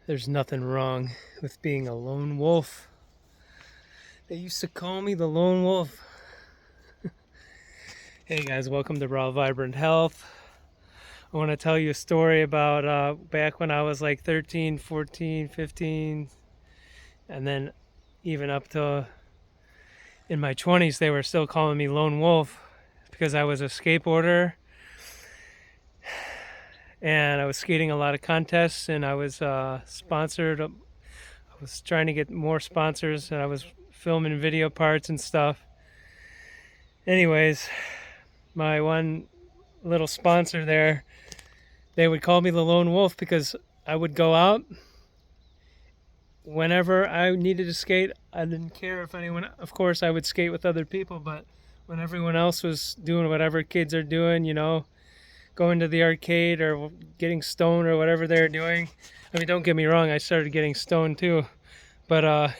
There's nothing wrong with being a lone wolf. They used to call me the lone wolf. Hey guys, welcome to Raw Vibrant Health. I want to tell you a story about back when I was like 13, 14, 15, and then even up to in my 20s, they were still calling me lone wolf because I was a skateboarder and I was skating a lot of contests and I was sponsored. I was trying to get more sponsors and I was filming video parts and stuff. Anyways, my one little sponsor there, they would call me the lone wolf because I would go out whenever I needed to skate. I didn't care if anyone, of course I would skate with other people, but when everyone else was doing whatever kids are doing, going to the arcade or getting stoned or whatever they're doing. I mean, don't get me wrong, I started getting stoned too, but I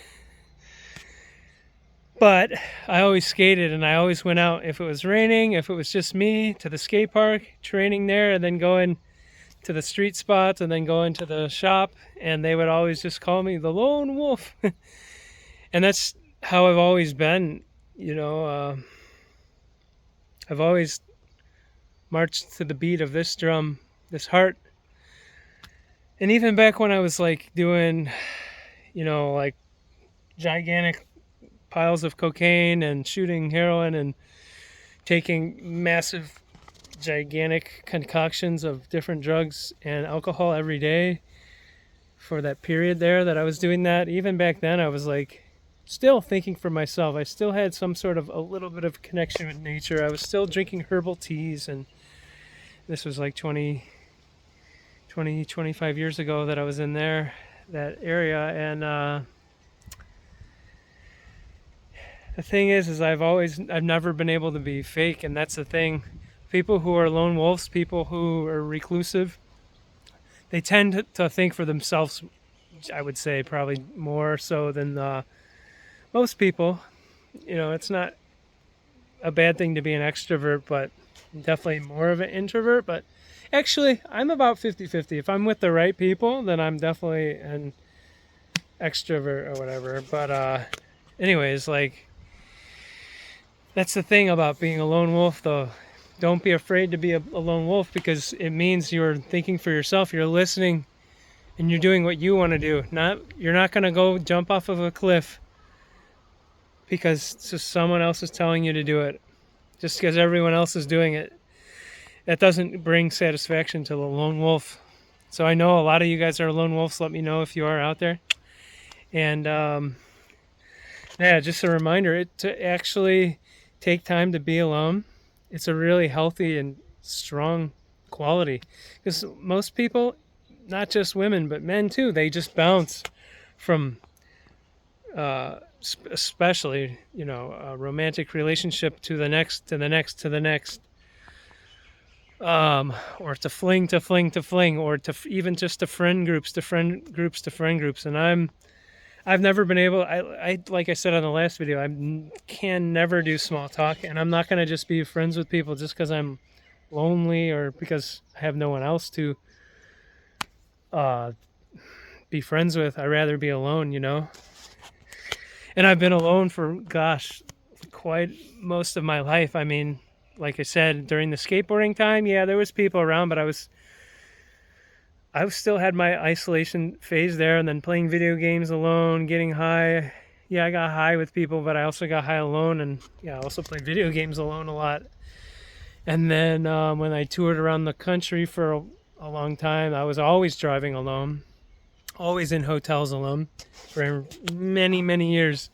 always skated and I always went out if it was raining, if it was just me, to the skate park, training there, and then going to the street spots and then going to the shop, and they would always just call me the lone wolf. And that's how I've always been, I've always marched to the beat of this drum, this heart. And even back when I was like doing, like gigantic piles of cocaine and shooting heroin and taking massive gigantic concoctions of different drugs and alcohol every day for that period there that I was doing that, even back then I was like still thinking for myself. I still had some sort of a little bit of connection with nature. I was still drinking herbal teas, and this was like 25 years ago that I was in that area. And the thing is I've never been able to be fake, and that's the thing. People who are lone wolves, people who are reclusive, they tend to think for themselves, I would say, probably more so than most people. It's not a bad thing to be an extrovert, but definitely more of an introvert. But actually, I'm about 50-50. If I'm with the right people, then I'm definitely an extrovert or whatever. But anyways, like, that's the thing about being a lone wolf, though. Don't be afraid to be a lone wolf, because it means you're thinking for yourself, you're listening, and you're doing what you want to do. You're not going to go jump off of a cliff because just someone else is telling you to do it. Just because everyone else is doing it, that doesn't bring satisfaction to the lone wolf. So I know a lot of you guys are lone wolves. Let me know if you are out there. And yeah, just a reminder to actually take time to be alone. It's a really healthy and strong quality, because most people, not just women but men too, they just bounce from especially a romantic relationship to the next, to the next, to the next, or to fling, or to even just to friend groups, and I've never been able, I like I said on the last video, I can never do small talk, and I'm not going to just be friends with people just because I'm lonely or because I have no one else to be friends with. I'd rather be alone, And I've been alone for, quite most of my life. I mean, like I said, during the skateboarding time, yeah, there was people around, but I still had my isolation phase there, and then playing video games alone, getting high. Yeah, I got high with people, but I also got high alone, and yeah, I also played video games alone a lot. And then when I toured around the country for a long time, I was always driving alone, always in hotels alone for many, many years.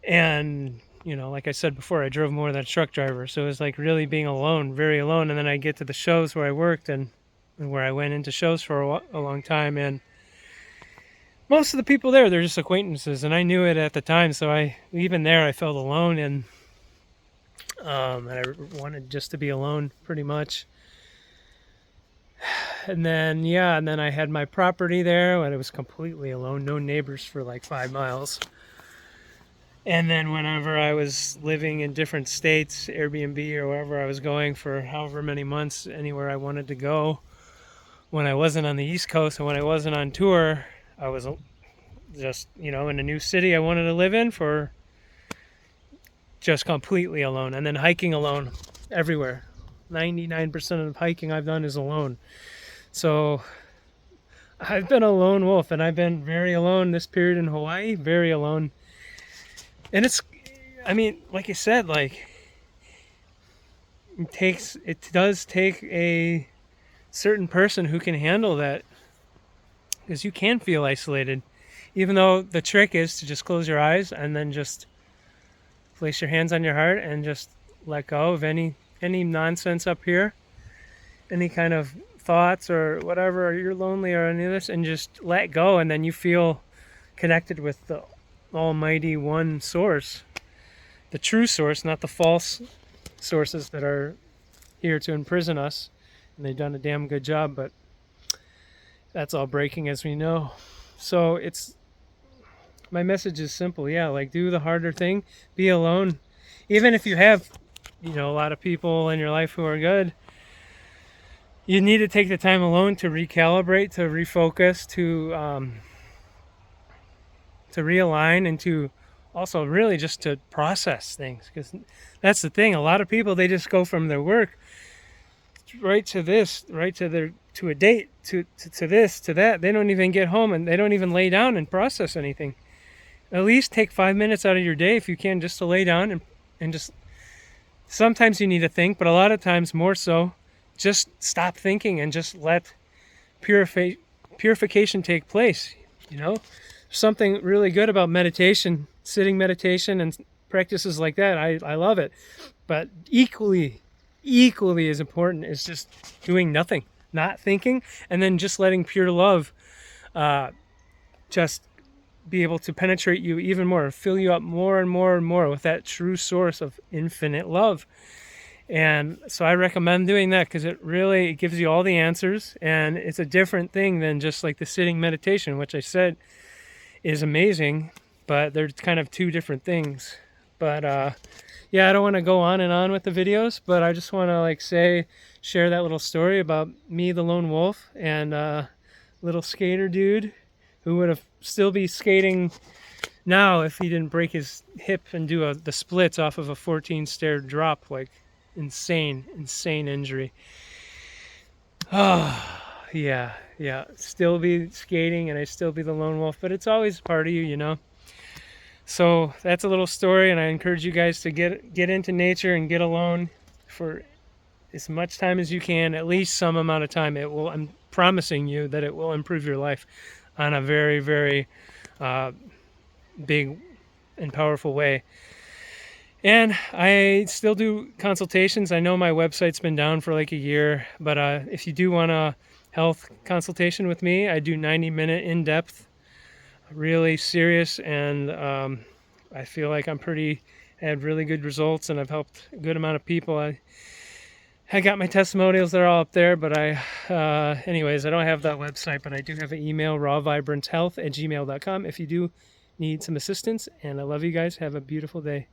And, like I said before, I drove more than a truck driver, so it was like really being alone, very alone. And then I get to the shows where I worked and where I went into shows for a long time, and most of the people there, they're just acquaintances, and I knew it at the time, so even there I felt alone, and I wanted just to be alone pretty much. And then I had my property there, and it was completely alone, no neighbors for like 5 miles. And then whenever I was living in different states, Airbnb or wherever I was going for however many months, anywhere I wanted to go, when I wasn't on the East Coast and when I wasn't on tour, I was just, in a new city I wanted to live in for just completely alone. And then hiking alone everywhere. 99% of hiking I've done is alone. So I've been a lone wolf, and I've been very alone this period in Hawaii, very alone. And like I said, like it does take a certain person who can handle that, because you can feel isolated, even though the trick is to just close your eyes and then just place your hands on your heart and just let go of any nonsense up here, any kind of thoughts or whatever, or you're lonely or any of this, and just let go, and then you feel connected with the almighty one source, the true source, not the false sources that are here to imprison us. And they've done a damn good job, but that's all breaking, as we know. So my message is simple. Yeah, like, do the harder thing, be alone. Even if you have, a lot of people in your life who are good, you need to take the time alone to recalibrate, to refocus, to realign, and to also really just to process things. Because that's the thing. A lot of people, they just go from their work right to this, right to a date, to this, to that. They don't even get home, and they don't even lay down and process anything. At least take 5 minutes out of your day, if you can, just to lay down and just, sometimes you need to think, but a lot of times more so, just stop thinking and just let purification take place. Something really good about meditation, sitting meditation and practices like that. I love it. But equally as important is just doing nothing, not thinking, and then just letting pure love just be able to penetrate you even more, fill you up more and more and more with that true source of infinite love. And so I recommend doing that, because it gives you all the answers, and it's a different thing than just like the sitting meditation, which I said is amazing, but they're kind of two different things. But yeah, I don't want to go on and on with the videos, but I just want to share that little story about me, the lone wolf, and little skater dude who would have still be skating now if he didn't break his hip and do the splits off of a 14-stair drop. Like, insane injury. Oh, yeah. Still be skating, and I still be the lone wolf, but it's always part of you, So that's a little story, and I encourage you guys to get into nature and get alone for as much time as you can, at least some amount of time. I'm promising you that it will improve your life on a very, very big and powerful way. And I still do consultations. I know my website's been down for like a year, but if you do want a health consultation with me, I do 90-minute in-depth, really serious, and I feel like I had really good results, and I've helped a good amount of people. I got my testimonials, they're all up there, but anyways, I don't have that website, but I do have an email, rawvibrancehealth@gmail.com, if you do need some assistance. And I love you guys. Have a beautiful day.